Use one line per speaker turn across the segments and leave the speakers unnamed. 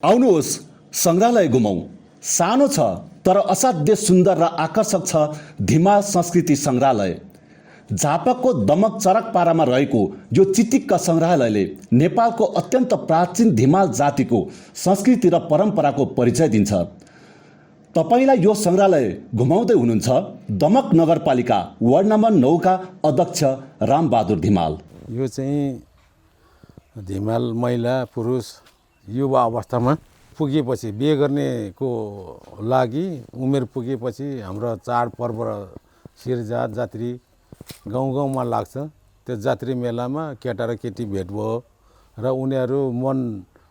आउनुहोस् सङ्ग्रहालय घुमौँ। सानो छ तर असाध्य सुन्दर र आकर्षक छ धिमाल संस्कृति सङ्ग्रहालय। झापकको दमक चरक पारामा रहेको यो चिटिक्क सङ्ग्रहालयले नेपालको अत्यन्त प्राचीन धिमाल जातिको संस्कृति र परम्पराको परिचय दिन्छ। तपाईलाई यो सङ्ग्रहालय घुमाउँदै हुनुहुन्छ दमक नगरपालिका वार्ड नम्बर 9 का अध्यक्ष रामबहादुर धिमाल।
यो चाहिँ धिमाल महिला पुरुष युवा अवस्थामा पुगेपछि बिहे गर्नेको लागि उमेर पुगेपछि हाम्रो चाडपर्व र शिरजात जात्री गाउँ गाउँमा लाग्छ। त्यो जात्री मेलामा केटा र केटी भेट भयो र उनीहरू मन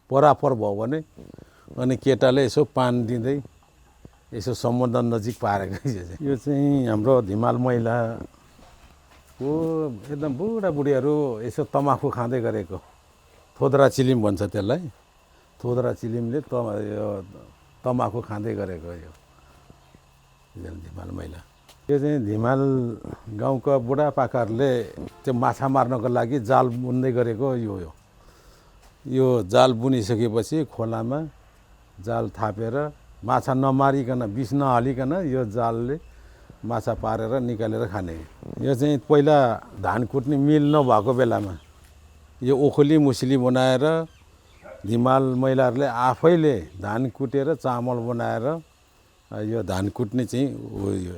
परापर भयो भने अनि केटाले यसो पान दिँदै यसो सम्बन्ध नजिक पारेको यो चाहिँ हाम्रो धिमाल महिलाको एकदम बुढाबुढीहरू यसो तमाखु खाँदै गरेको थोद्रा चिलिम भन्छ त्यसलाई। थोद्रा चिलिमले तमाखु खाँदै गरेको यो धिमाल महिला। यो चाहिँ धिमाल गाउँका बुढापाकाहरूले त्यो माछा मार्नको लागि जाल बुन्दै गरेको यो जाल बुनिसकेपछि खोलामा जाल थापेर माछा नमारिकन विष नहालिकन यो जालले माछा पारेर निकालेर खाने। यो चाहिँ पहिला धान कुट्ने मिल नभएको बेलामा यो ओखली मुसली बनाएर धिमाल महिलाहरूले आफैले धान कुटेर चामल बनाएर यो धान कुट्ने चाहिँ हो यो।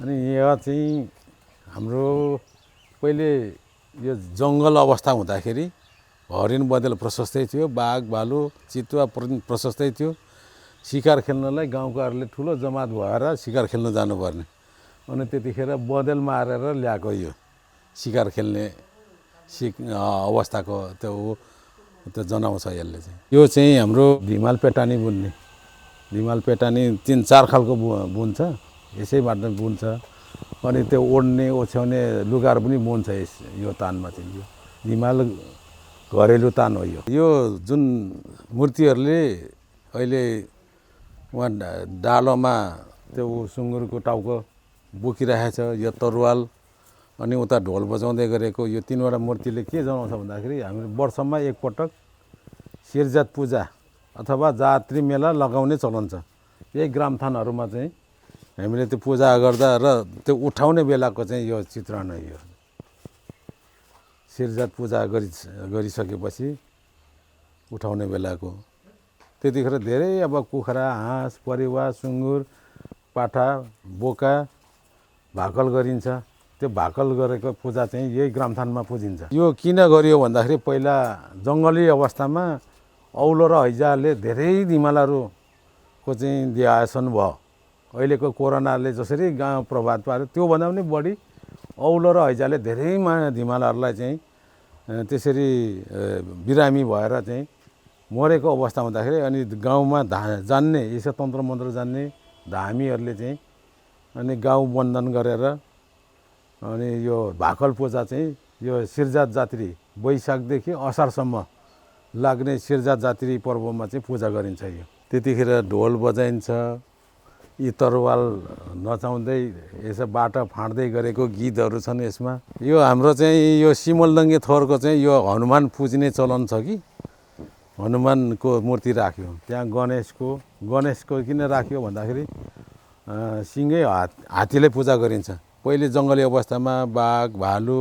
अनि यहाँ चाहिँ हाम्रो पहिले यो जङ्गल अवस्था हुँदाखेरि हरिण बँदेल प्रशस्तै थियो, बाघ भालु चितुवा प्रशस्तै थियो। शिकार खेल्नलाई गाउँकाहरूले ठुलो जमात भएर शिकार खेल्न जानुपर्ने। अनि त्यतिखेर बँदेल मारेर ल्याएको यो शिकार खेल्ने अवस्थाको त्यो जनाउँछ यसले चाहिँ। यो चाहिँ हाम्रो धिमाल पेटानी बुन्ने। धिमाल पेटानी 3-4 खालको बुन्छ, यसैबाट बुन्छ। अनि त्यो ओढ्ने ओछ्याउने लुगाहरू पनि बुन्छ यो तानमा चाहिँ। यो धिमाल घरेलु तान हो। यो जुन मूर्तिहरूले अहिले वहाँ डालोमा त्यो सुँगुरको टाउको बोकिरहेको छ, यो तरुवाल अनि उता ढोल बजाउँदै गरेको यो 3वटा मूर्तिले के जनाउँछ भन्दाखेरि हामी वर्षमा एकपटक शिरजात पूजा अथवा जात्री मेला लगाउने चलन छ। यही ग्रामथानहरूमा चाहिँ हामीले त्यो पूजा गर्दा र त्यो उठाउने बेलाको चाहिँ यो चित्रण हो। यो शिरजात पूजा गरिसकेपछि उठाउने बेलाको त्यतिखेर धेरै अब कुखुरा हाँस परेवा सुँगुर पाठा बोका भाकल गरिन्छ। त्यो भाकल गरेको पूजा चाहिँ यही ग्रामथानमा पुजिन्छ। यो किन गरियो भन्दाखेरि पहिला जङ्गली अवस्थामा औलो र हैजाले धेरै धिमालहरूको चाहिँ देहासन भयो। अहिलेको कोरोनाले जसरी गाउँ प्रभाव पार्यो त्योभन्दा पनि बढी औलो र हैजाले धेरै धिमालहरूलाई चाहिँ त्यसरी बिरामी भएर चाहिँ मरेको अवस्था हुँदाखेरि अनि गाउँमा जान्ने यसो तन्त्र मन्त्र जान्ने धामीहरूले चाहिँ अनि गाउँ बन्धन गरेर अनि यो भाकल पूजा चाहिँ यो शिरजात जात्री वैशाखदेखि असारसम्म लाग्ने शिरजात जात्री पर्वमा चाहिँ पूजा गरिन्छ। यो त्यतिखेर ढोल बजाइन्छ, यी तरवाल नचाउँदै यसो बाटो फाँड्दै गरेको गीतहरू छन् यसमा। यो हाम्रो चाहिँ यो सिमलदङ्गे थोरको चाहिँ यो हनुमान पुज्ने चलन छ कि हनुमानको मूर्ति राख्यो। त्यहाँ गणेशको किन राख्यो भन्दाखेरि सिँगै हात्तीले पूजा गरिन्छ। पहिले जङ्गली अवस्थामा बाघ भालु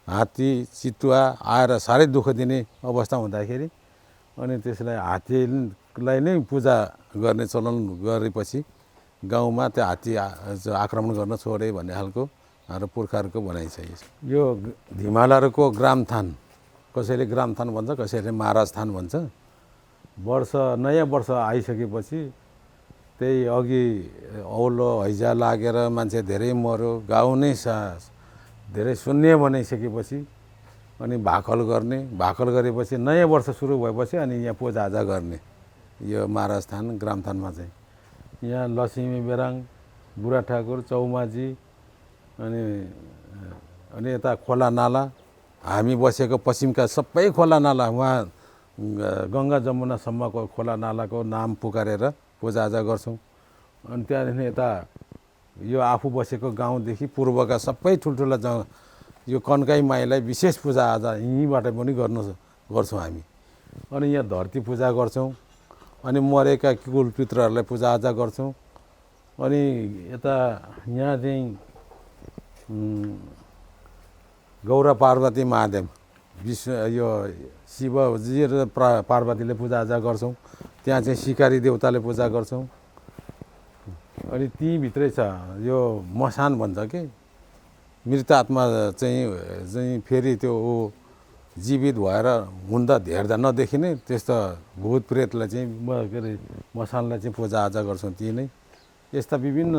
हात्ती चितुवा आएर साह्रै दुःख दिने अवस्था हुँदाखेरि अनि त्यसलाई हात्तीलाई नै पूजा गर्ने चलन गरेपछि गाउँमा त्यो हात्ती आक्रमण गर्न छोडे भन्ने खालको हाम्रो पुर्खाहरूको भनाइ छ। यो धिमालहरूको ग्रामथान, कसैले ग्रामथान भन्छ कसैले महाराज थान भन्छ। नयाँ वर्ष आइसकेपछि त्यही अघि औलो हैजा लागेर मान्छे धेरै मर्यो, गाउँ नै धेरै शून्य बनाइसकेपछि अनि भाकल गर्ने। भाकल गरेपछि नयाँ वर्ष सुरु भएपछि अनि यहाँ पूजाआजा गर्ने यो महाराज थान ग्रामथानमा चाहिँ। यहाँ लक्ष्मी बेराङ बुढा ठाकुर चौमाजी अनि यता खोला नाला हामी बसेको पश्चिमका सबै खोला नाला उहाँ गङ्गा जमुनासम्मको खोला नालाको नाम पुकारेर पूजाआजा गर्छौँ। अनि त्यहाँदेखि यता यो आफू बसेको गाउँदेखि पूर्वका सबै ठुल्ठुला यो कन्काई माईलाई विशेष पूजाआजा यहीँबाट पनि गर्छौँ हामी। अनि यहाँ धरती पूजा गर्छौँ। अनि मरेका कुल पितृहरूलाई पूजाआजा गर्छौँ। अनि यता यहाँ चाहिँ गौरा पार्वती महादेव विष्णु यो शिवजी र पार्वतीले पूजाआजा गर्छौँ। त्यहाँ चाहिँ सिकारी देवताले पूजा गर्छौँ। अनि तीभित्रै छ यो मसान भन्छ कि मृत आत्मा चाहिँ फेरि त्यो जीवित भएर हुँदा हेर्दा नदेखिने त्यस्तो भूत प्रेतलाई चाहिँ के अरे मसानलाई चाहिँ पूजाआजा गर्छौँ। ती नै यस्ता विभिन्न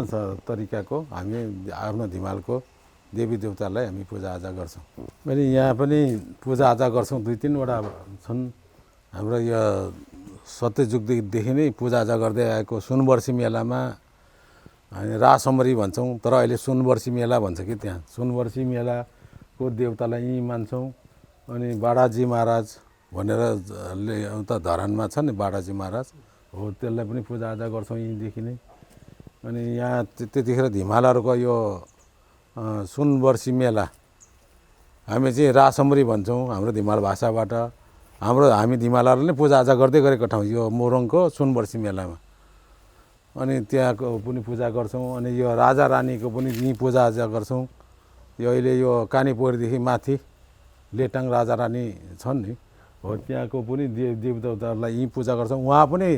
तरिकाको हामी आफ्नो धिमालको देवी देवतालाई हामी पूजाआजा गर्छौँ। अनि यहाँ पनि पूजाआजा गर्छौँ। 2-3वटा छन्। हाम्रो यो सत्ययुगदेखि नै पूजाआजा गर्दै आएको सुनवर्षी मेलामा हामी रासमरी भन्छौँ, तर अहिले सुनवर्षी मेला भन्छ कि त्यहाँ सुनवर्षी मेलाको देवतालाई यहीँ मान्छौँ। अनि बाडाजी महाराज भनेर उता धरानमा छ नि बाडाजी महाराज हो, त्यसलाई पनि पूजाआजा गर्छौँ यहीँदेखि नै। अनि यहाँ त्यतिखेर धिमालहरूको यो सुनवर्षी मेला हामी चाहिँ रासमरी भन्छौँ हाम्रो धिमाल भाषाबाट। हामी धिमालहरूले नै पूजाआजा गर्दै गरेको ठाउँ यो मोरङको सुनवर्षी मेलामा। अनि त्यहाँको पनि पूजा गर्छौँ। अनि यो राजा रानीको पनि यहीँ पूजाआजा गर्छौँ। यो अहिले यो कानीपोखरीदेखि माथि लेटाङ राजा रानी छन् नि हो, त्यहाँको पनि देवी देवताहरूलाई यहीँ पूजा गर्छौँ। उहाँ पनि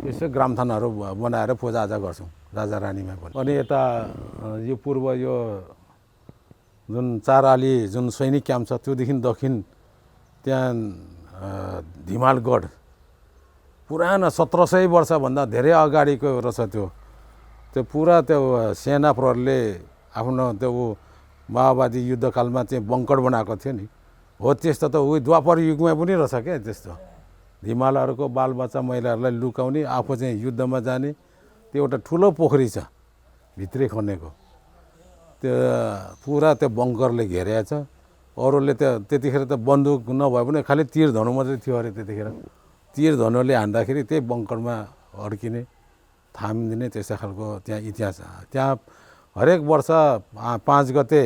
यसो ग्रामथानहरू बनाएर पूजाआजा गर्छौँ राजा रानीमा पनि। अनि यता यो पूर्व यो जुन 4 आली जुन सैनिक क्याम्प छ त्योदेखि दक्षिण त्यहाँ धिमालगढ पुरानो 1700 वर्षभन्दा धेरै अगाडिको रहेछ त्यो पुरा त्यो सेना प्रहरीले आफ्नो त्यो माओवादी युद्धकालमा चाहिँ बङ्कर बनाएको थियो नि हो, त्यस्तो त उही द्वापर युगमा पनि रहेछ क्या। त्यस्तो धिमालहरूको बालबच्चा महिलाहरूलाई लुकाउने, आफू चाहिँ युद्धमा जाने त्यो एउटा ठुलो पोखरी छ भित्रै खनेको, त्यो पुरा त्यो बङ्करले घेरेको छ। अरूले त्यतिखेर त बन्दुक नभए पनि खालि तीर धनु मात्रै थियो अरे त्यतिखेर। तीर धनुले हान्दाखेरि त्यही बङ्करमा अड्किने थामिदिने त्यस्तो खालको त्यहाँ इतिहास छ। त्यहाँ हरेक वर्ष 5 गते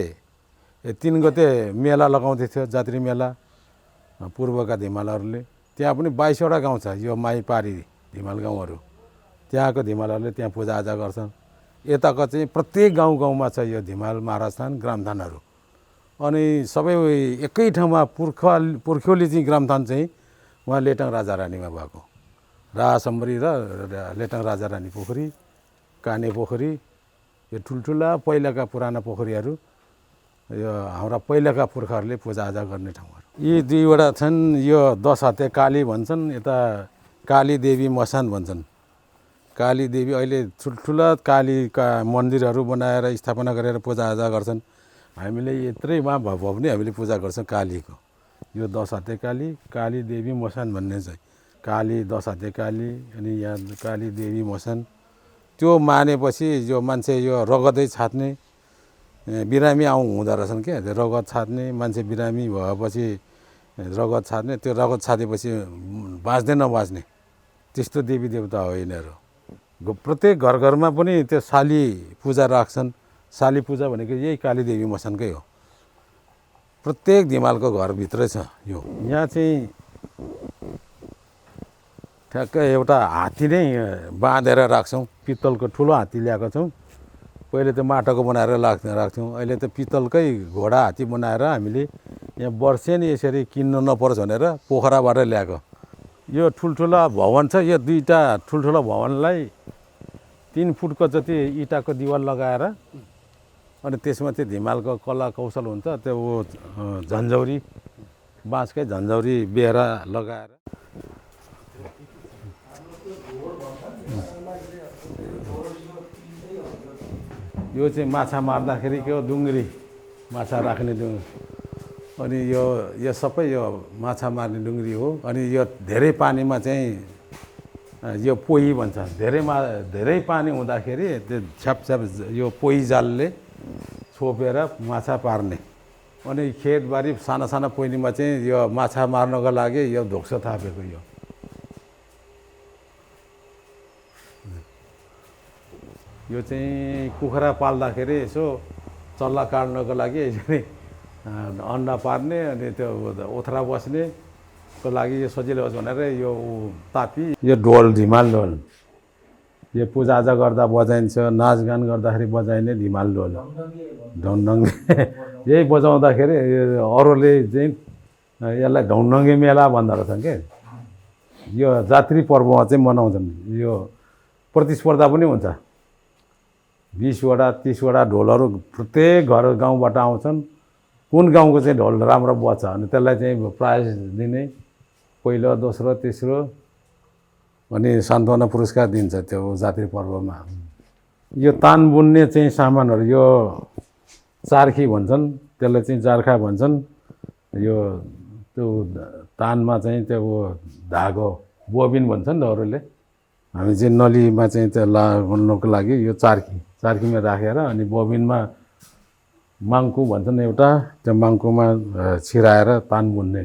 3 गते मेला लगाउँदै थियो, जात्रा मेला पूर्वका धिमालहरूले। त्यहाँ पनि 22वटा गाउँ छ यो माइपारी धिमाल गाउँहरू, त्यहाँको धिमालहरूले त्यहाँ पूजाआजा गर्छन्। यताको चाहिँ प्रत्येक गाउँमा छ यो धिमाल महाराज थान ग्रामथानहरू। अनि सबै एकै ठाउँमा पुर्ख्यौली चाहिँ ग्रामथान चाहिँ उहाँ लेटाङ राजा रानीमा भएको, रासमरी र लेटाङ राजा रानी पोखरी, काने पोखरी, यो ठुल्ठुला पहिलाका पुराना पोखरीहरू यो हाम्रा पहिलाका पुर्खाहरूले पूजाआजा गर्ने ठाउँहरू। यी 2वटा छन्। यो 10 हाते काली भन्छन्, यता काली देवी मसान भन्छन्। काली देवी अहिले ठुल्ठुला कालीका मन्दिरहरू बनाएर स्थापना गरेर पूजाआजा गर्छन्। हामीले यत्रै भए पनि हामीले पूजा गर्छौँ कालीको। यो 10 हाते काली, काली देवी मसान भन्ने चाहिँ काली 10 हाते काली अनि यहाँ काली देवी मसान। त्यो मानेपछि यो मान्छे यो रगतै छात्ने बिरामी हुँदो रहेछन् क्या, रगत छात्ने मान्छे बिरामी भएपछि रगत छात्ने, त्यो रगत छातेपछि बाँच्ने नबाँच्ने त्यस्तो देवी देवता हो यिनीहरू। प्रत्येक घरमा पनि त्यो शाली पूजा राख्छन्। शाली पूजा भनेको यही काली देवी मसानकै हो, प्रत्येक धिमालको घरभित्रै छ यो। यहाँ चाहिँ ठ्याक्कै एउटा हात्ती नै बाँधेर राख्छौँ, पित्तलको ठुलो हात्ती ल्याएको छौँ। पहिले त माटोको बनाएर राख्थ्यौँ, अहिले त पित्तलकै घोडा हात्ती बनाएर हामीले यहाँ वर्षेनी यसरी किन्नु नपरोस् भनेर पोखराबाट ल्याएको। यो ठुल्ठुला भवन छ, यो 2टा ठुल्ठुला भवनलाई 3 फुटको जति इँटाको दिवाल लगाएर अनि त्यसमा चाहिँ धिमालको कला कौशल हुन्छ त्यो झन्झौरी बाँसकै झन्झौरी बेहरा लगाएर यो चाहिँ माछा मार्दाखेरिको डुङ्ग्री, माछा राख्ने डुङ्ग्री। अनि यो सबै यो माछा मार्ने डुङ्ग्री हो। अनि यो धेरै पानीमा चाहिँ यो पोही भन्छ, धेरै पानी हुँदाखेरि त्यो छ्यापछ्याप यो पोही जालले छोपेर माछा पार्ने। अनि खेतबारी साना साना पोइलीमा चाहिँ यो माछा मार्नको लागि यो धोक्सो थापेको यो चाहिँ कुखुरा पाल्दाखेरि यसो चल्ला काट्नको लागि यसरी अन्डा पार्ने अनि त्यो ओथ्रा बस्ने को लागि यो सजिलो होस् भनेर यो तापी यो ढोल धिमाल ढोल यो पूजाआजा गर्दा बजाइन्छ नाचगान गर्दाखेरि बजाइने धिमाल ढोल ढौनङ्गे यही बजाउँदाखेरि अरूले चाहिँ यसलाई ढौनङ्गे मेला भन्दो रहेछन् के यो जात्रा पर्वमा चाहिँ मनाउँछन् यो प्रतिस्पर्धा पनि हुन्छ 20वटा 30वटा ढोलहरू प्रत्येक घर गाउँबाट आउँछन् कुन गाउँको चाहिँ ढोल राम्रो बज्छ अनि त्यसलाई चाहिँ प्राइज दिने पहिलो दोस्रो तेस्रो अनि सान्त्वना पुरस्कार दिन्छ त्यो जात्रा पर्वमा यो तान बुन्ने चाहिँ सामानहरू यो चार्खी भन्छन् त्यसलाई चाहिँ चार्खा भन्छन् यो त्यो तानमा चाहिँ त्यो धागो बोबिन भन्छन् अरूले हामी चाहिँ नलीमा चाहिँ त्यो लगाउनको लागि यो चार्खीमा राखेर अनि बोबिनमा माङ्कु भन्छन् एउटा त्यो माङ्कुमा छिराएर तान बुन्ने